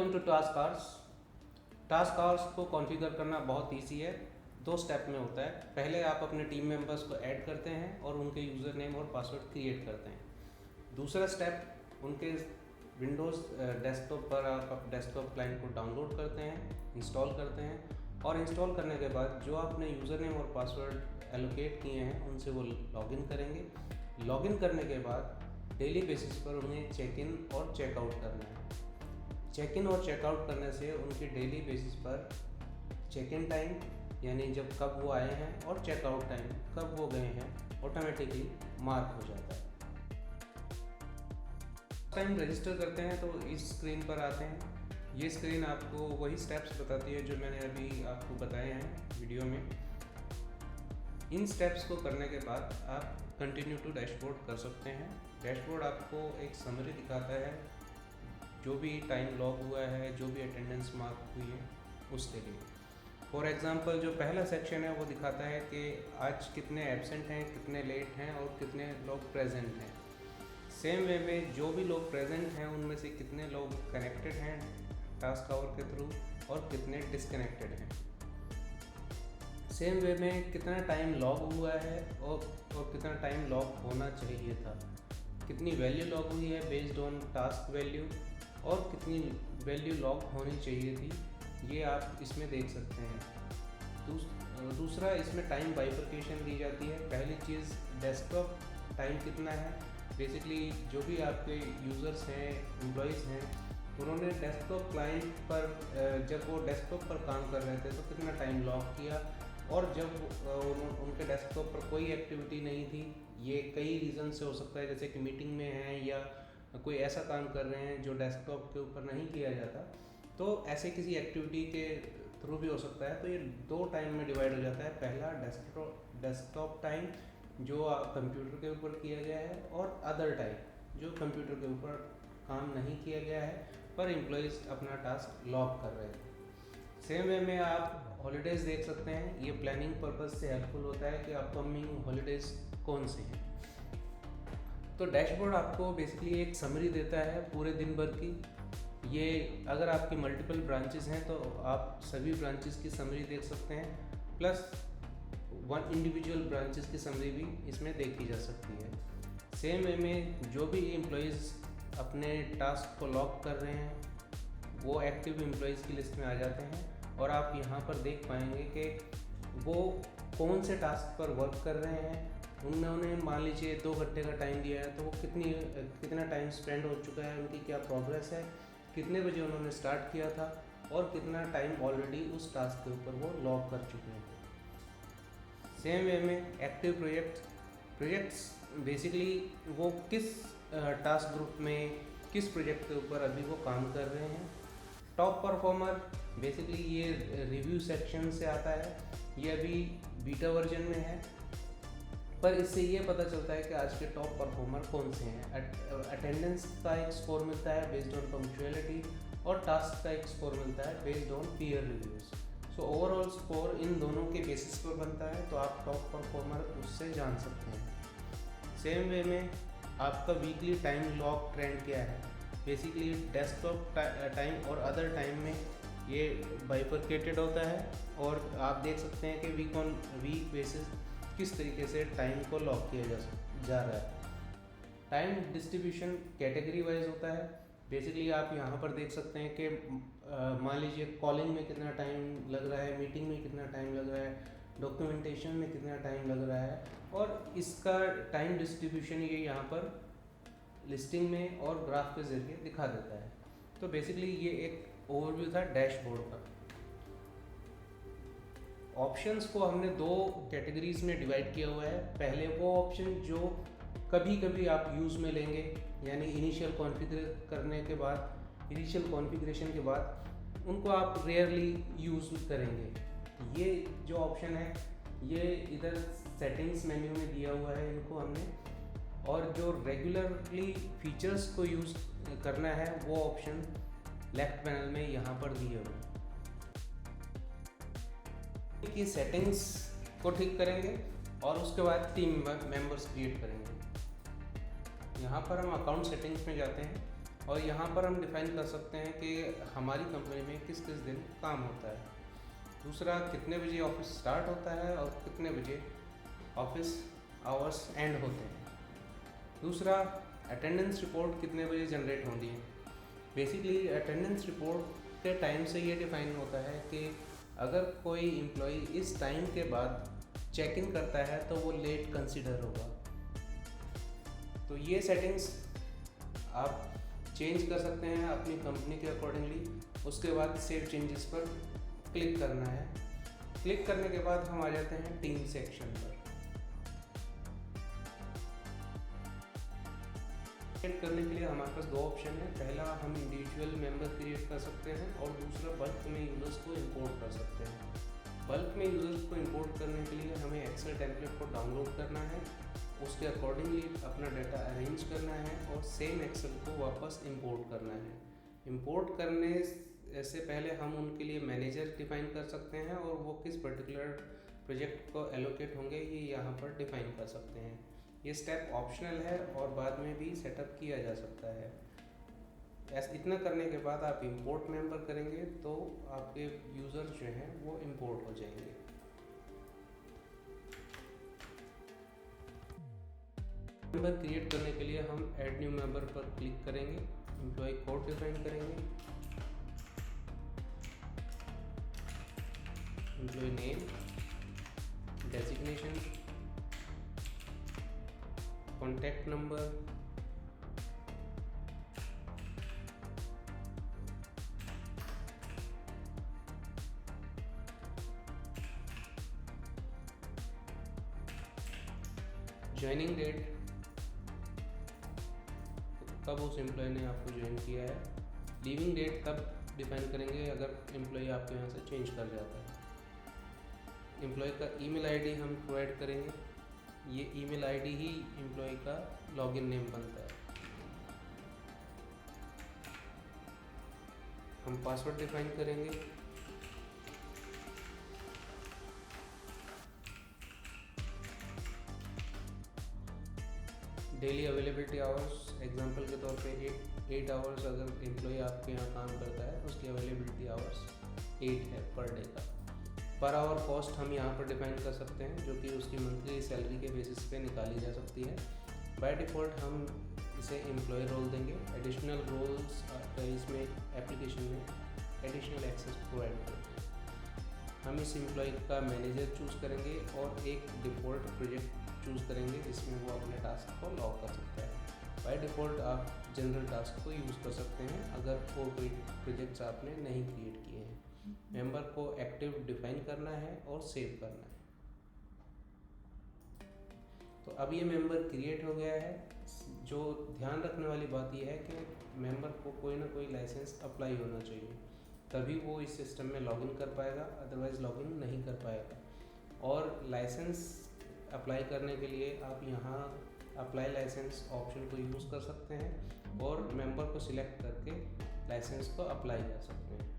Welcome to task hours. Task hours को configure करना बहुत ईजी है। 2 स्टेप में होता है। पहले आप अपने टीम मेंबर्स को ऐड करते हैं और उनके यूज़र नेम और पासवर्ड क्रिएट करते हैं। दूसरा स्टेप, उनके विंडोज़ डेस्कटॉप पर आप डेस्कटॉप क्लाइंट को डाउनलोड करते हैं, इंस्टॉल करते हैं और इंस्टॉल करने के बाद जो आपने यूज़र नेम और पासवर्ड एलोकेट किए हैं उनसे वो लॉगिन करेंगे। लॉगिन करने के बाद डेली बेसिस पर उन्हें चेक इन और चेकआउट करना है। चेक इन और चेकआउट करने से उनकी डेली बेसिस पर चेक इन टाइम यानी जब कब वो आए हैं और चेकआउट टाइम कब वो गए हैं ऑटोमेटिकली मार्क हो जाता है। टाइम रजिस्टर करते हैं तो इस स्क्रीन पर आते हैं। ये स्क्रीन आपको वही स्टेप्स बताती है जो मैंने अभी आपको बताए हैं वीडियो में। इन स्टेप्स को करने के बाद आप कंटिन्यू टू डैशबोर्ड कर सकते हैं। डैशबोर्ड आपको एक समरी दिखाता है, जो भी टाइम लॉग हुआ है, जो भी अटेंडेंस मार्क हुई है उसके लिए। फॉर एग्ज़ाम्पल जो पहला सेक्शन है वो दिखाता है कि आज कितने एब्सेंट हैं, कितने लेट हैं और कितने लोग प्रेजेंट हैं। सेम वे में जो भी लोग प्रेजेंट हैं उनमें से कितने लोग कनेक्टेड हैं टास्क आवर के थ्रू और कितने डिसकनेक्टेड हैं। सेम वे में कितना टाइम लॉग हुआ है और कितना टाइम लॉग होना चाहिए था, कितनी वैल्यू लॉग हुई है बेस्ड ऑन टास्क वैल्यू और कितनी वैल्यू लॉग होनी चाहिए थी, ये आप इसमें देख सकते हैं। दूसरा, इसमें टाइम बाइफर्केशन दी जाती है। पहली चीज़, डेस्कटॉप टाइम कितना है। बेसिकली जो भी आपके यूज़र्स हैं, एम्प्लॉयज़ हैं, उन्होंने डेस्कटॉप क्लाइंट पर जब वो डेस्कटॉप पर काम कर रहे थे तो कितना टाइम लॉग किया, और जब उनके डेस्कटॉप पर कोई एक्टिविटी नहीं थी, ये कई रीज़न से हो सकता है, जैसे कि मीटिंग में हैं या कोई ऐसा काम कर रहे हैं जो डेस्कटॉप के ऊपर नहीं किया जाता, तो ऐसे किसी एक्टिविटी के थ्रू भी हो सकता है। तो ये 2 टाइम में डिवाइड हो जाता है। पहला डेस्कटॉप टाइम जो कंप्यूटर के ऊपर किया गया है, और अदर टाइम जो कंप्यूटर के ऊपर काम नहीं किया गया है पर एम्प्लॉयज़ अपना टास्क लॉग कर रहे हैं। सेम वे में आप हॉलीडेज़ देख सकते हैं। ये प्लानिंग पर्पज़ से हेल्पफुल होता है कि अपकमिंग हॉलीडेज़ कौन से हैं। तो डैशबोर्ड आपको बेसिकली एक समरी देता है पूरे दिन भर की। ये अगर आपकी मल्टीपल ब्रांचेस हैं तो आप सभी ब्रांचेस की समरी देख सकते हैं, प्लस वन इंडिविजुअल ब्रांचेस की समरी भी इसमें देखी जा सकती है। सेम वे में जो भी एम्प्लॉयज़ अपने टास्क को लॉग कर रहे हैं वो एक्टिव एम्प्लॉयज़ की लिस्ट में आ जाते हैं, और आप यहाँ पर देख पाएंगे कि वो कौन से टास्क पर वर्क कर रहे हैं। उन्होंने मान लीजिए 2 घंटे का टाइम दिया है तो वो कितना टाइम स्पेंड हो चुका है, उनकी क्या प्रोग्रेस है, कितने बजे उन्होंने स्टार्ट किया था और कितना टाइम ऑलरेडी उस टास्क के ऊपर वो लॉग कर चुके हैं। सेम वे में एक्टिव प्रोजेक्ट्स बेसिकली वो किस टास्क ग्रुप में किस प्रोजेक्ट के ऊपर अभी वो काम कर रहे हैं। टॉप परफॉर्मर बेसिकली ये रिव्यू सेक्शन से आता है। ये अभी बीटा वर्जन में है, पर इससे ये पता चलता है कि आज के टॉप परफॉर्मर कौन से हैं। अटेंडेंस का एक स्कोर मिलता है बेस्ड ऑन पंक्चुअलिटी, और टास्क का एक स्कोर मिलता है based on peer reviews. So overall score in दोनों के बेसिस पर बनता है, तो आप टॉप परफॉर्मर उससे जान सकते हैं। सेम वे में आपका वीकली टाइम लॉग ट्रेंड क्या है। बेसिकली डेस्कटॉप टाइम और अदर टाइम में ये बाइफर्केटेड होता है, और आप देख सकते हैं कि वीक ऑन वीक बेसिस किस तरीके से टाइम को लॉक किया जा रहा है। टाइम डिस्ट्रीब्यूशन कैटेगरी वाइज होता है। बेसिकली आप यहाँ पर देख सकते हैं कि मान लीजिए कॉलिंग में कितना टाइम लग रहा है, मीटिंग में कितना टाइम लग रहा है, डॉक्यूमेंटेशन में कितना टाइम लग रहा है, और इसका टाइम डिस्ट्रीब्यूशन ये यहाँ पर लिस्टिंग में और ग्राफ के ज़रिए दिखा देता है। तो बेसिकली ये एक ओवरव्यू था डैशबोर्ड का। ऑप्शंस को हमने 2 कैटेगरीज में डिवाइड किया हुआ है। पहले वो ऑप्शन जो कभी कभी आप यूज़ में लेंगे, यानी इनिशियल कॉन्फ़िगरेशन के बाद उनको आप रेयरली यूज़ करेंगे। ये जो ऑप्शन है ये इधर सेटिंग्स मेन्यू में दिया हुआ है इनको हमने, और जो रेगुलरली फीचर्स को यूज़ करना है वो ऑप्शन लेफ्ट पैनल में यहाँ पर दिए हुए हैं। की सेटिंग्स को ठीक करेंगे और उसके बाद टीम मेंबर्स क्रिएट करेंगे। यहाँ पर हम अकाउंट सेटिंग्स में जाते हैं। और यहाँ पर हम डिफाइन कर सकते हैं कि हमारी कंपनी में किस किस दिन काम होता है। दूसरा, कितने बजे ऑफिस स्टार्ट होता है और कितने बजे ऑफिस आवर्स एंड होते हैं। दूसरा, अटेंडेंस रिपोर्ट कितने बजे जनरेट होती है। बेसिकली अटेंडेंस रिपोर्ट के टाइम से ये डिफाइन होता है कि अगर कोई एम्प्लॉई इस टाइम के बाद चेक इन करता है तो वो लेट कंसिडर होगा। तो ये सेटिंग्स आप चेंज कर सकते हैं अपनी कंपनी के अकॉर्डिंगली। उसके बाद सेव चेंजेस पर क्लिक करना है। क्लिक करने के बाद हम आ जाते हैं टीम सेक्शन पर। क्रिएट करने के लिए हमारे पास दो ऑप्शन है। पहला, हम इंडिविजुअल मेंबर क्रिएट कर सकते हैं और दूसरा, बल्क में यूजर्स को इंपोर्ट कर सकते हैं। बल्क में यूजर्स को इंपोर्ट करने के लिए हमें एक्सेल टेम्पलेट को डाउनलोड करना है, उसके अकॉर्डिंगली अपना डाटा अरेंज करना है और सेम एक्सेल को वापस इंपोर्ट करना है। इंपोर्ट करने से पहले हम उनके लिए मैनेजर डिफाइन कर सकते हैं और वो किस पर्टिकुलर प्रोजेक्ट को एलोकेट होंगे ये यहाँ पर डिफाइन कर सकते हैं। ये स्टेप ऑप्शनल है और बाद में भी सेटअप किया जा सकता है। इतना करने के बाद आप इंपोर्ट मेंबर करेंगे तो आपके यूज़र्स जो हैं वो इंपोर्ट हो जाएंगे। मेंबर क्रिएट करने के लिए हम ऐड न्यू मेंबर पर क्लिक करेंगे, एम्प्लॉय कोड डिफाइन करेंगे, employee name, designation, contact number, joining date, कब उस एम्प्लॉय ने आपको ज्वाइन किया है, लीविंग डेट तब डिफाइन करेंगे अगर एम्प्लॉय आपके यहाँ से चेंज कर जाता है। एम्प्लॉय का ईमेल आईडी हम प्रोवाइड करेंगे, ये ईमेल आईडी ही एम्प्लॉय का लॉगिन नेम बनता है। हम पासवर्ड डिफाइन करेंगे, डेली अवेलेबिलिटी आवर्स, एग्जांपल के तौर पे 8 आवर्स अगर एम्प्लॉय आपके यहाँ काम करता है उसकी अवेलेबिलिटी आवर्स 8 है पर डे का। पर आवर कॉस्ट हम यहाँ पर डिफाइन कर सकते हैं जो कि उसकी मंथली सैलरी के बेसिस पे निकाली जा सकती है। बाय डिफ़ॉल्ट हम इसे एम्प्लॉय रोल देंगे। एडिशनल रोल्स इसमें एप्लीकेशन में एडिशनल एक्सेस प्रोवाइड करेंगे। हम इस एम्प्लॉय का मैनेजर चूज़ करेंगे और एक डिफ़ॉल्ट प्रोजेक्ट चूज़ करेंगे जिसमें वो अपने टास्क को लॉग कर सकता है। बाय डिफ़ॉल्ट आप जनरल टास्क को यूज़ कर सकते हैं अगर वो कोई प्रोजेक्ट्स आपने नहीं क्रिएट किए हैं। मेंबर को एक्टिव डिफाइन करना है और सेव करना है। तो अब ये मेंबर क्रिएट हो गया है। जो ध्यान रखने वाली बात यह है कि मेंबर को कोई ना कोई लाइसेंस अप्लाई होना चाहिए, तभी वो इस सिस्टम में लॉगिन कर पाएगा, अदरवाइज़ लॉगिन नहीं कर पाएगा। और लाइसेंस अप्लाई करने के लिए आप यहाँ अप्लाई लाइसेंस ऑप्शन को यूज़ कर सकते हैं और मेंबर को सिलेक्ट करके लाइसेंस को अप्लाई कर सकते हैं।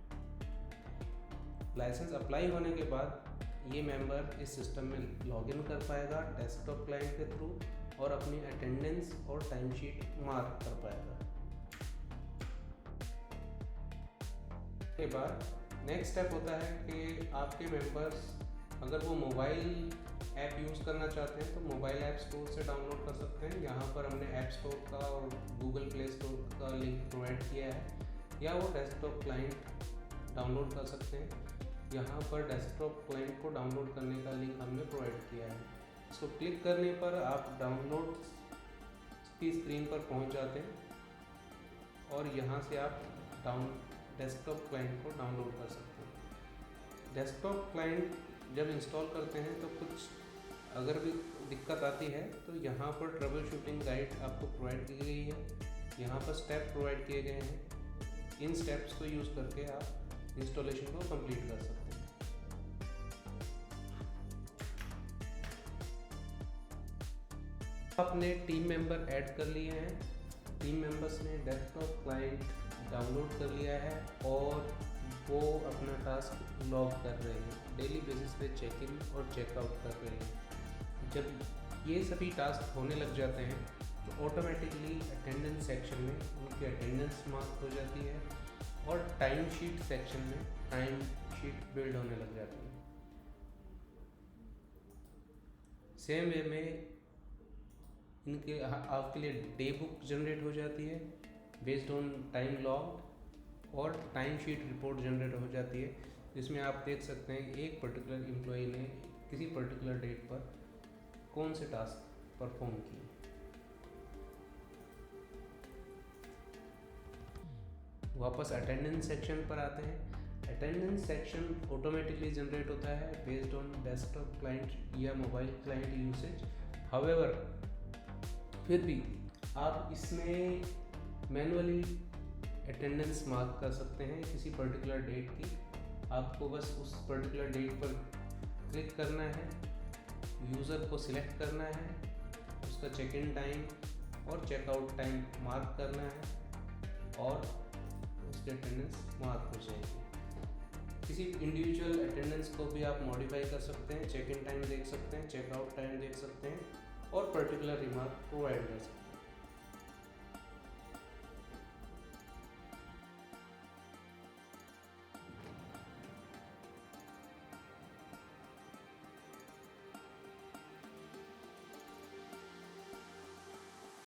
लाइसेंस अप्लाई होने के बाद ये मेंबर इस सिस्टम में लॉगिन कर पाएगा डेस्कटॉप क्लाइंट के थ्रू और अपनी अटेंडेंस और टाइमशीट मार्क कर पाएगा। के बाद नेक्स्ट स्टेप होता है कि आपके मेंबर्स अगर वो मोबाइल ऐप यूज़ करना चाहते हैं तो मोबाइल ऐप स्टोर से डाउनलोड कर सकते हैं। यहाँ पर हमने ऐप स्टोर का और गूगल प्ले स्टोर का लिंक प्रोवाइड किया है, या वो डेस्कटॉप क्लाइंट डाउनलोड कर सकते हैं। यहाँ पर डेस्कटॉप क्लाइंट को डाउनलोड करने का लिंक हमने प्रोवाइड किया है। इसको क्लिक करने पर आप डाउनलोड की स्क्रीन पर पहुँच जाते हैं और यहाँ से आप डेस्कटॉप क्लाइंट को डाउनलोड कर सकते हैं। डेस्कटॉप क्लाइंट जब इंस्टॉल करते हैं तो कुछ अगर भी दिक्कत आती है तो यहाँ पर ट्रबल शूटिंग गाइड आपको प्रोवाइड की गई है। यहाँ पर स्टेप प्रोवाइड किए गए हैं। इन स्टेप्स को यूज़ करके आप इंस्टॉलेशन को कंप्लीट कर सकते हैं। आपने टीम मेंबर ऐड कर लिए हैं। टीम मेंबर्स ने डेस्कटॉप क्लाइंट डाउनलोड कर लिया है और वो अपना टास्क लॉग कर रहे हैं। डेली बेसिस पे चेक इन और चेकआउट कर रहे हैं। जब ये सभी टास्क होने लग जाते हैं तो ऑटोमेटिकली अटेंडेंस सेक्शन में उनकी अटेंडेंस मार्क हो जाती है और टाइम शीट सेक्शन में टाइम शीट बिल्ड होने लग जाती है। सेम वे में इनके आपके लिए डे बुक जनरेट हो जाती है बेस्ड ऑन टाइम लॉग, और टाइम शीट रिपोर्ट जनरेट हो जाती है जिसमें आप देख सकते हैं कि एक पर्टिकुलर एम्प्लॉई ने किसी पर्टिकुलर डेट पर कौन से टास्क परफॉर्म किए। वापस अटेंडेंस सेक्शन पर आते हैं। अटेंडेंस सेक्शन ऑटोमेटिकली जनरेट होता है बेस्ड ऑन डेस्कटॉप क्लाइंट या मोबाइल क्लाइंट यूसेज। हाउएवर फिर भी आप इसमें मैनुअली अटेंडेंस मार्क कर सकते हैं किसी पर्टिकुलर डेट की। आपको बस उस पर्टिकुलर डेट पर क्लिक करना है, यूज़र को सिलेक्ट करना है, उसका चेक इन टाइम और चेकआउट टाइम मार्क करना है और उसकी अटेंडेंस मार्क हो जाएगी। किसी इंडिविजुअल अटेंडेंस को भी आप मॉडिफाई कर सकते हैं, चेक इन टाइम देख सकते हैं, चेकआउट टाइम देख सकते हैं और पर्टिकुलर रिमार्क प्रोवाइड कर सकते हैं।